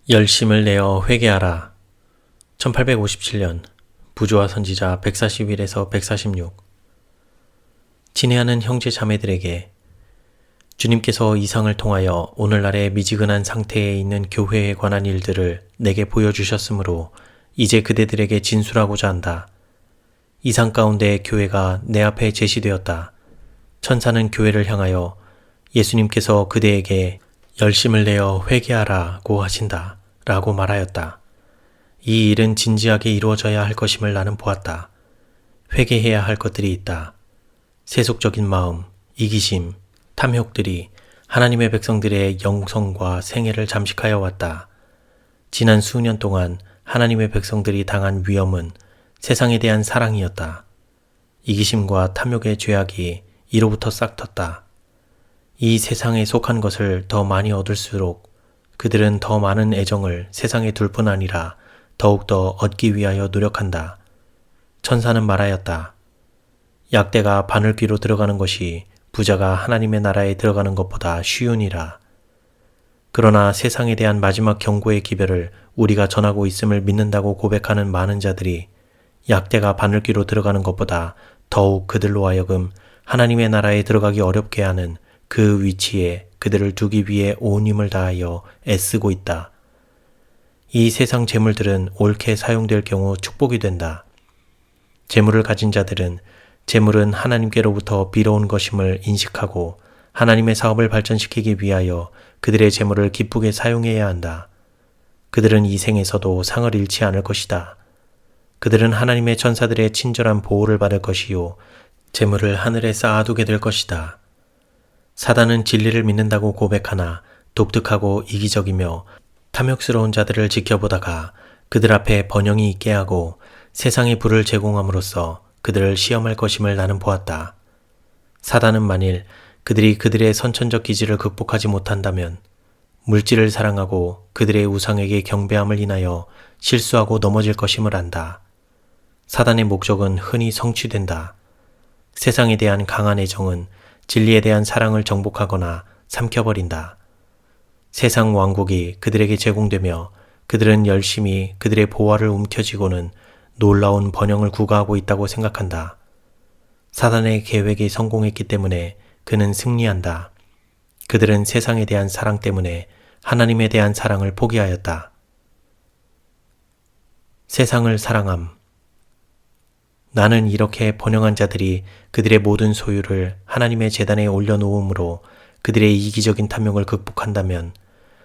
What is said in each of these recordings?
열심을 내어 회개하라. 1857년 부조와 선지자 141에서 146. 친애하는 형제 자매들에게 주님께서 이상을 통하여 오늘날의 미지근한 상태에 있는 교회에 관한 일들을 내게 보여주셨으므로 이제 그대들에게 진술하고자 한다. 이상 가운데 교회가 내 앞에 제시되었다. 천사는 교회를 향하여 예수님께서 그대에게 열심을 내어 회개하라고 하신다 라고 말하였다. 이 일은 진지하게 이루어져야 할 것임을 나는 보았다. 회개해야 할 것들이 있다. 세속적인 마음, 이기심, 탐욕들이 하나님의 백성들의 영성과 생애를 잠식하여 왔다. 지난 수년 동안 하나님의 백성들이 당한 위험은 세상에 대한 사랑이었다. 이기심과 탐욕의 죄악이 이로부터 싹텄다. 이 세상에 속한 것을 더 많이 얻을수록 그들은 더 많은 애정을 세상에 둘 뿐 아니라 더욱더 얻기 위하여 노력한다. 천사는 말하였다. 약대가 바늘귀로 들어가는 것이 부자가 하나님의 나라에 들어가는 것보다 쉬우니라. 그러나 세상에 대한 마지막 경고의 기별을 우리가 전하고 있음을 믿는다고 고백하는 많은 자들이 약대가 바늘귀로 들어가는 것보다 더욱 그들로 하여금 하나님의 나라에 들어가기 어렵게 하는 그 위치에 그들을 두기 위해 온 힘을 다하여 애쓰고 있다. 이 세상 재물들은 옳게 사용될 경우 축복이 된다. 재물을 가진 자들은 재물은 하나님께로부터 빌어온 것임을 인식하고 하나님의 사업을 발전시키기 위하여 그들의 재물을 기쁘게 사용해야 한다. 그들은 이 생에서도 상을 잃지 않을 것이다. 그들은 하나님의 천사들의 친절한 보호를 받을 것이요 재물을 하늘에 쌓아두게 될 것이다. 사단은 진리를 믿는다고 고백하나 독특하고 이기적이며 탐욕스러운 자들을 지켜보다가 그들 앞에 번영이 있게 하고 세상의 불을 제공함으로써 그들을 시험할 것임을 나는 보았다. 사단은 만일 그들이 그들의 선천적 기질을 극복하지 못한다면 물질을 사랑하고 그들의 우상에게 경배함을 인하여 실수하고 넘어질 것임을 안다. 사단의 목적은 흔히 성취된다. 세상에 대한 강한 애정은 진리에 대한 사랑을 정복하거나 삼켜버린다. 세상 왕국이 그들에게 제공되며 그들은 열심히 그들의 보화를 움켜쥐고는 놀라운 번영을 구가하고 있다고 생각한다. 사단의 계획이 성공했기 때문에 그는 승리한다. 그들은 세상에 대한 사랑 때문에 하나님에 대한 사랑을 포기하였다. 세상을 사랑함. 나는 이렇게 번영한 자들이 그들의 모든 소유를 하나님의 제단에 올려놓음으로 그들의 이기적인 탐욕을 극복한다면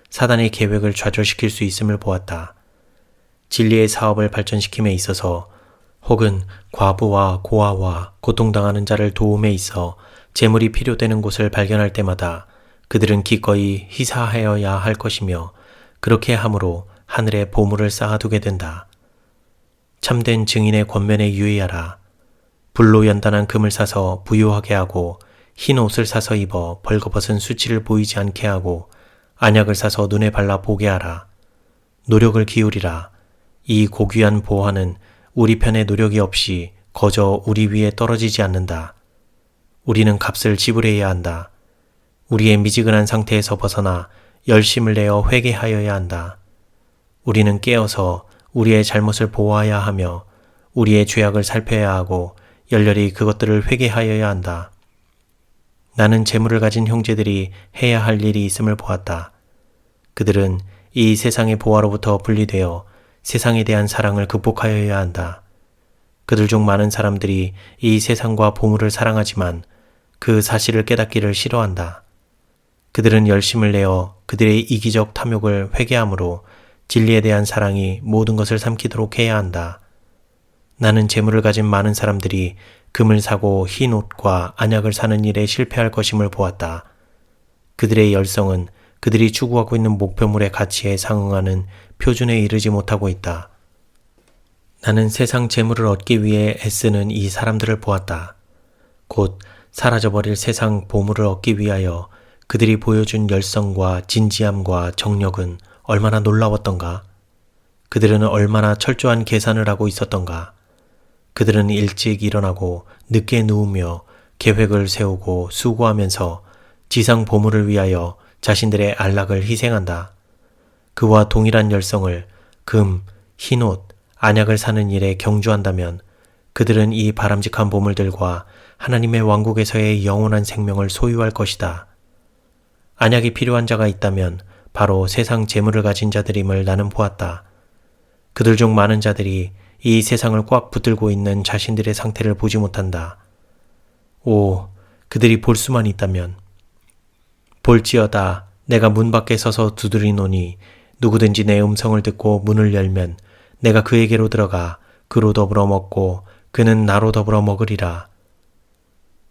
사단의 계획을 좌절시킬 수 있음을 보았다. 진리의 사업을 발전시킴에 있어서 혹은 과부와 고아와 고통당하는 자를 도움에 있어 재물이 필요되는 곳을 발견할 때마다 그들은 기꺼이 희사하여야 할 것이며 그렇게 함으로 하늘에 보물을 쌓아두게 된다. 참된 증인의 권면에 유의하라. 불로 연단한 금을 사서 부유하게 하고 흰 옷을 사서 입어 벌거벗은 수치를 보이지 않게 하고 안약을 사서 눈에 발라 보게 하라. 노력을 기울이라. 이 고귀한 보화는 우리 편의 노력이 없이 거저 우리 위에 떨어지지 않는다. 우리는 값을 지불해야 한다. 우리의 미지근한 상태에서 벗어나 열심을 내어 회개하여야 한다. 우리는 깨어서 우리의 잘못을 보호해야 하며 우리의 죄악을 살펴야 하고 열렬히 그것들을 회개하여야 한다. 나는 재물을 가진 형제들이 해야 할 일이 있음을 보았다. 그들은 이 세상의 보화로부터 분리되어 세상에 대한 사랑을 극복하여야 한다. 그들 중 많은 사람들이 이 세상과 보물을 사랑하지만 그 사실을 깨닫기를 싫어한다. 그들은 열심을 내어 그들의 이기적 탐욕을 회개함으로 진리에 대한 사랑이 모든 것을 삼키도록 해야 한다. 나는 재물을 가진 많은 사람들이 금을 사고 흰 옷과 안약을 사는 일에 실패할 것임을 보았다. 그들의 열성은 그들이 추구하고 있는 목표물의 가치에 상응하는 표준에 이르지 못하고 있다. 나는 세상 재물을 얻기 위해 애쓰는 이 사람들을 보았다. 곧 사라져버릴 세상 보물을 얻기 위하여 그들이 보여준 열성과 진지함과 정력은 얼마나 놀라웠던가. 그들은 얼마나 철저한 계산을 하고 있었던가. 그들은 일찍 일어나고 늦게 누우며 계획을 세우고 수고하면서 지상 보물을 위하여 자신들의 안락을 희생한다. 그와 동일한 열성을 금, 흰옷, 안약을 사는 일에 경주한다면 그들은 이 바람직한 보물들과 하나님의 왕국에서의 영원한 생명을 소유할 것이다. 안약이 필요한 자가 있다면 바로 세상 재물을 가진 자들임을 나는 보았다. 그들 중 많은 자들이 이 세상을 꽉 붙들고 있는 자신들의 상태를 보지 못한다. 오, 그들이 볼 수만 있다면. 볼지어다 내가 문 밖에 서서 두드리노니 누구든지 내 음성을 듣고 문을 열면 내가 그에게로 들어가 그로 더불어 먹고 그는 나로 더불어 먹으리라.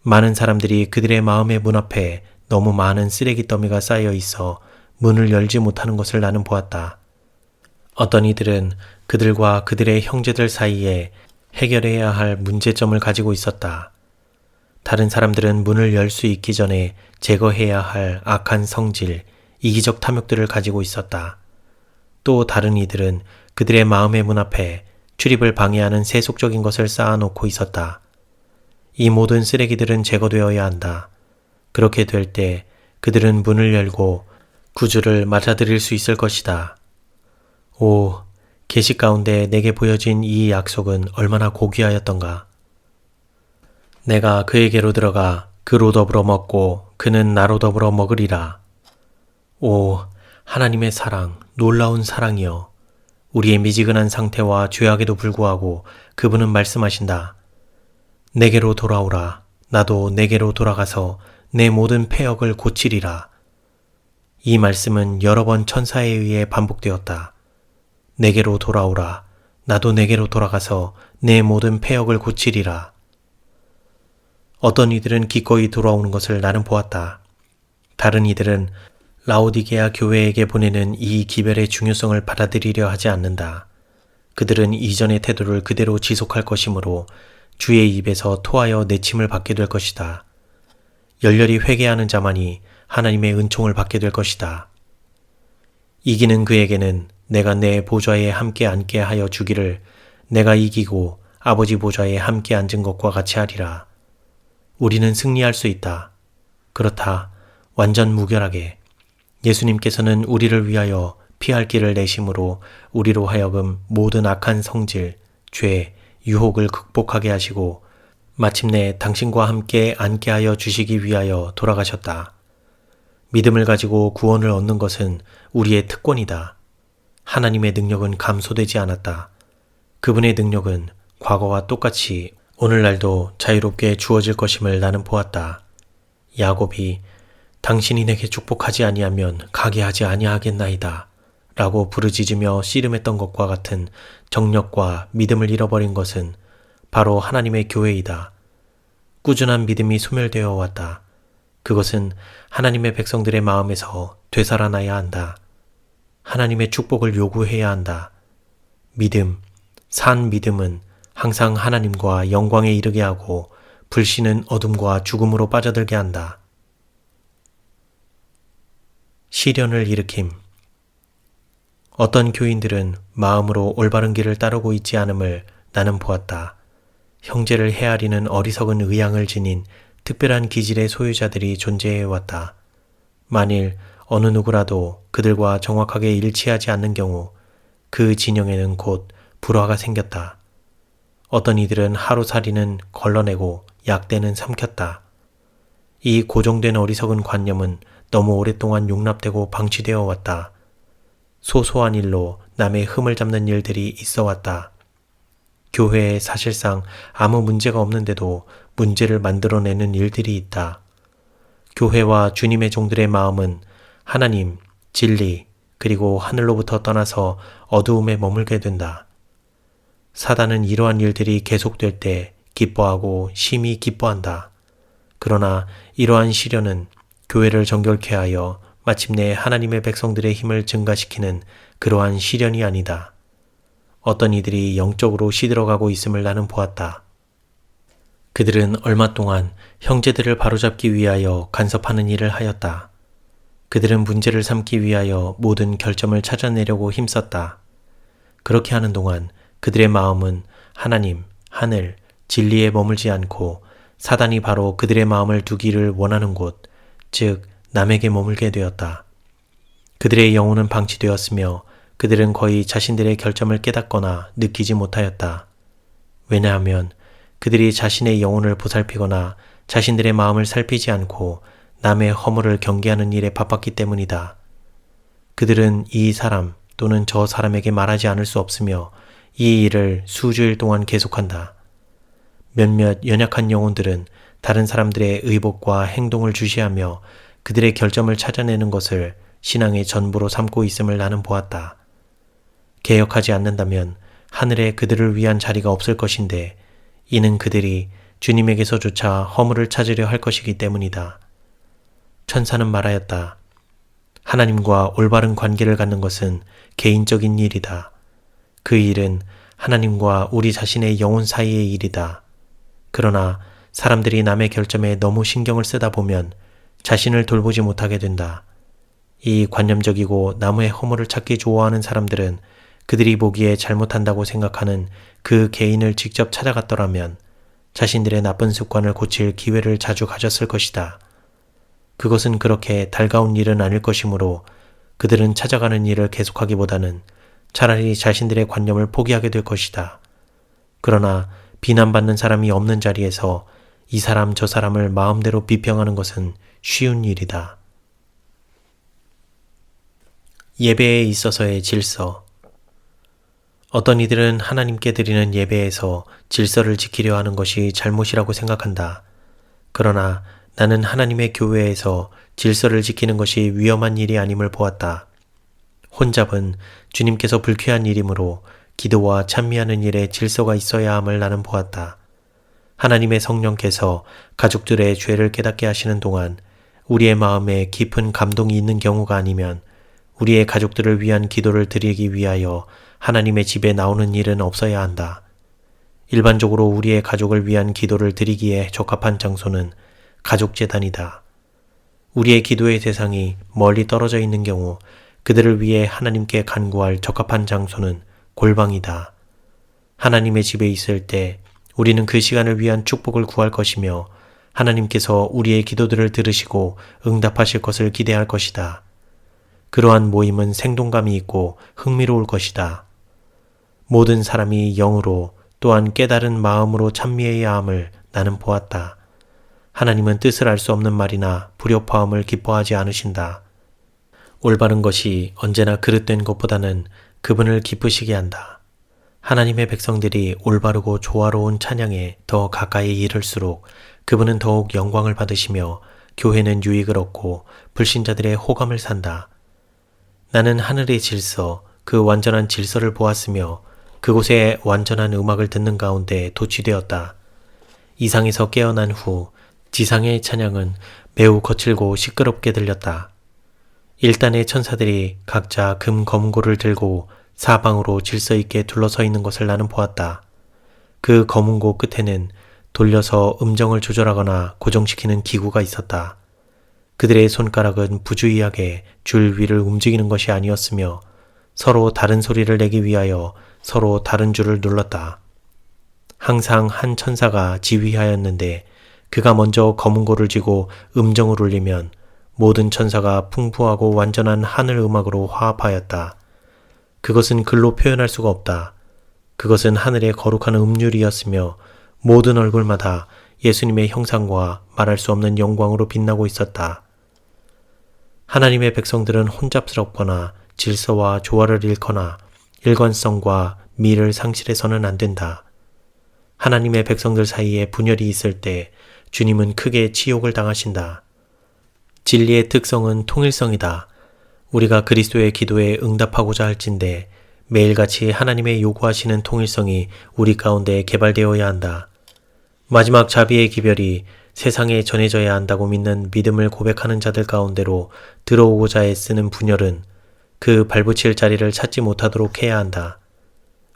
많은 사람들이 그들의 마음의 문 앞에 너무 많은 쓰레기 더미가 쌓여 있어 문을 열지 못하는 것을 나는 보았다. 어떤 이들은 그들과 그들의 형제들 사이에 해결해야 할 문제점을 가지고 있었다. 다른 사람들은 문을 열 수 있기 전에 제거해야 할 악한 성질, 이기적 탐욕들을 가지고 있었다. 또 다른 이들은 그들의 마음의 문 앞에 출입을 방해하는 세속적인 것을 쌓아놓고 있었다. 이 모든 쓰레기들은 제거되어야 한다. 그렇게 될 때 그들은 문을 열고 구주를 맞아들일 수 있을 것이다. 오, 계시 가운데 내게 보여진 이 약속은 얼마나 고귀하였던가. 내가 그에게로 들어가 그로 더불어 먹고 그는 나로 더불어 먹으리라. 오, 하나님의 사랑, 놀라운 사랑이여. 우리의 미지근한 상태와 죄악에도 불구하고 그분은 말씀하신다. 내게로 돌아오라. 나도 내게로 돌아가서 내 모든 패역을 고치리라. 이 말씀은 여러 번 천사에 의해 반복되었다. 내게로 돌아오라. 나도 내게로 돌아가서 내 모든 패역을 고치리라. 어떤 이들은 기꺼이 돌아오는 것을 나는 보았다. 다른 이들은 라오디게아 교회에게 보내는 이 기별의 중요성을 받아들이려 하지 않는다. 그들은 이전의 태도를 그대로 지속할 것이므로 주의 입에서 토하여 내침을 받게 될 것이다. 열렬히 회개하는 자만이 하나님의 은총을 받게 될 것이다. 이기는 그에게는 내가 내 보좌에 함께 앉게 하여 주기를 내가 이기고 아버지 보좌에 함께 앉은 것과 같이 하리라. 우리는 승리할 수 있다. 그렇다. 완전 무결하게. 예수님께서는 우리를 위하여 피할 길을 내심으로 우리로 하여금 모든 악한 성질, 죄, 유혹을 극복하게 하시고 마침내 당신과 함께 앉게 하여 주시기 위하여 돌아가셨다. 믿음을 가지고 구원을 얻는 것은 우리의 특권이다. 하나님의 능력은 감소되지 않았다. 그분의 능력은 과거와 똑같이 오늘날도 자유롭게 주어질 것임을 나는 보았다. 야곱이 당신이 내게 축복하지 아니하면 가게 하지 아니하겠나이다 라고 부르짖으며 씨름했던 것과 같은 정력과 믿음을 잃어버린 것은 바로 하나님의 교회이다. 꾸준한 믿음이 소멸되어 왔다. 그것은 하나님의 백성들의 마음에서 되살아나야 한다. 하나님의 축복을 요구해야 한다. 믿음, 산 믿음은 항상 하나님과 영광에 이르게 하고 불신은 어둠과 죽음으로 빠져들게 한다. 시련을 일으킴. 어떤 교인들은 마음으로 올바른 길을 따르고 있지 않음을 나는 보았다. 형제를 헤아리는 어리석은 의향을 지닌 특별한 기질의 소유자들이 존재해왔다. 만일 어느 누구라도 그들과 정확하게 일치하지 않는 경우 그 진영에는 곧 불화가 생겼다. 어떤 이들은 하루살이는 걸러내고 약대는 삼켰다. 이 고정된 어리석은 관념은 너무 오랫동안 용납되고 방치되어 왔다. 소소한 일로 남의 흠을 잡는 일들이 있어 왔다. 교회에 사실상 아무 문제가 없는데도 문제를 만들어내는 일들이 있다. 교회와 주님의 종들의 마음은 하나님, 진리, 그리고 하늘로부터 떠나서 어두움에 머물게 된다. 사단은 이러한 일들이 계속될 때 기뻐하고 심히 기뻐한다. 그러나 이러한 시련은 교회를 정결케 하여 마침내 하나님의 백성들의 힘을 증가시키는 그러한 시련이 아니다. 어떤 이들이 영적으로 시들어가고 있음을 나는 보았다. 그들은 얼마 동안 형제들을 바로잡기 위하여 간섭하는 일을 하였다. 그들은 문제를 삼기 위하여 모든 결점을 찾아내려고 힘썼다. 그렇게 하는 동안 그들의 마음은 하나님, 하늘, 진리에 머물지 않고 사단이 바로 그들의 마음을 두기를 원하는 곳, 즉 남에게 머물게 되었다. 그들의 영혼은 방치되었으며 그들은 거의 자신들의 결점을 깨닫거나 느끼지 못하였다. 왜냐하면 그들이 자신의 영혼을 보살피거나 자신들의 마음을 살피지 않고 남의 허물을 경계하는 일에 바빴기 때문이다. 그들은 이 사람 또는 저 사람에게 말하지 않을 수 없으며 이 일을 수주일 동안 계속한다. 몇몇 연약한 영혼들은 다른 사람들의 의복과 행동을 주시하며 그들의 결점을 찾아내는 것을 신앙의 전부로 삼고 있음을 나는 보았다. 개혁하지 않는다면 하늘에 그들을 위한 자리가 없을 것인데 이는 그들이 주님에게서조차 허물을 찾으려 할 것이기 때문이다. 천사는 말하였다. 하나님과 올바른 관계를 갖는 것은 개인적인 일이다. 그 일은 하나님과 우리 자신의 영혼 사이의 일이다. 그러나 사람들이 남의 결점에 너무 신경을 쓰다 보면 자신을 돌보지 못하게 된다. 이 관념적이고 남의 허물을 찾기 좋아하는 사람들은 그들이 보기에 잘못한다고 생각하는 그 개인을 직접 찾아갔더라면 자신들의 나쁜 습관을 고칠 기회를 자주 가졌을 것이다. 그것은 그렇게 달가운 일은 아닐 것이므로 그들은 찾아가는 일을 계속하기보다는 차라리 자신들의 관념을 포기하게 될 것이다. 그러나 비난받는 사람이 없는 자리에서 이 사람 저 사람을 마음대로 비평하는 것은 쉬운 일이다. 예배에 있어서의 질서. 어떤 이들은 하나님께 드리는 예배에서 질서를 지키려 하는 것이 잘못이라고 생각한다. 그러나 나는 하나님의 교회에서 질서를 지키는 것이 위험한 일이 아님을 보았다. 혼잡은 주님께서 불쾌한 일이므로 기도와 찬미하는 일에 질서가 있어야 함을 나는 보았다. 하나님의 성령께서 가족들의 죄를 깨닫게 하시는 동안 우리의 마음에 깊은 감동이 있는 경우가 아니면 우리의 가족들을 위한 기도를 드리기 위하여 하나님의 집에 나오는 일은 없어야 한다. 일반적으로 우리의 가족을 위한 기도를 드리기에 적합한 장소는 가족재단이다. 우리의 기도의 대상이 멀리 떨어져 있는 경우 그들을 위해 하나님께 간구할 적합한 장소는 골방이다. 하나님의 집에 있을 때 우리는 그 시간을 위한 축복을 구할 것이며 하나님께서 우리의 기도들을 들으시고 응답하실 것을 기대할 것이다. 그러한 모임은 생동감이 있고 흥미로울 것이다. 모든 사람이 영으로 또한 깨달은 마음으로 찬미해야 함을 나는 보았다. 하나님은 뜻을 알 수 없는 말이나 불협화음을 기뻐하지 않으신다. 올바른 것이 언제나 그릇된 것보다는 그분을 기쁘시게 한다. 하나님의 백성들이 올바르고 조화로운 찬양에 더 가까이 이를수록 그분은 더욱 영광을 받으시며 교회는 유익을 얻고 불신자들의 호감을 산다. 나는 하늘의 질서, 그 완전한 질서를 보았으며 그곳에 완전한 음악을 듣는 가운데 도취되었다. 이상에서 깨어난 후 지상의 찬양은 매우 거칠고 시끄럽게 들렸다. 일단의 천사들이 각자 금 검은고를 들고 사방으로 질서 있게 둘러서 있는 것을 나는 보았다. 그 검은고 끝에는 돌려서 음정을 조절하거나 고정시키는 기구가 있었다. 그들의 손가락은 부주의하게 줄 위를 움직이는 것이 아니었으며 서로 다른 소리를 내기 위하여 서로 다른 줄을 눌렀다. 항상 한 천사가 지휘하였는데 그가 먼저 검은고를 쥐고 음정을 울리면 모든 천사가 풍부하고 완전한 하늘 음악으로 화합하였다. 그것은 글로 표현할 수가 없다. 그것은 하늘의 거룩한 음률이었으며 모든 얼굴마다 예수님의 형상과 말할 수 없는 영광으로 빛나고 있었다. 하나님의 백성들은 혼잡스럽거나 질서와 조화를 잃거나 일관성과 미를 상실해서는 안 된다. 하나님의 백성들 사이에 분열이 있을 때 주님은 크게 치욕을 당하신다. 진리의 특성은 통일성이다. 우리가 그리스도의 기도에 응답하고자 할진대 매일같이 하나님의 요구하시는 통일성이 우리 가운데 개발되어야 한다. 마지막 자비의 기별이 세상에 전해져야 한다고 믿는 믿음을 고백하는 자들 가운데로 들어오고자 애쓰는 분열은 그 발붙일 자리를 찾지 못하도록 해야 한다.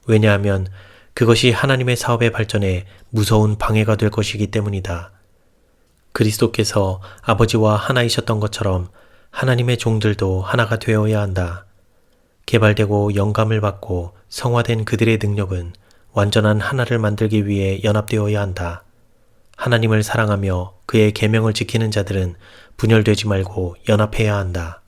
왜냐하면 그것이 하나님의 사업의 발전에 무서운 방해가 될 것이기 때문이다. 그리스도께서 아버지와 하나이셨던 것처럼 하나님의 종들도 하나가 되어야 한다. 개발되고 영감을 받고 성화된 그들의 능력은 완전한 하나를 만들기 위해 연합되어야 한다. 하나님을 사랑하며 그의 계명을 지키는 자들은 분열되지 말고 연합해야 한다.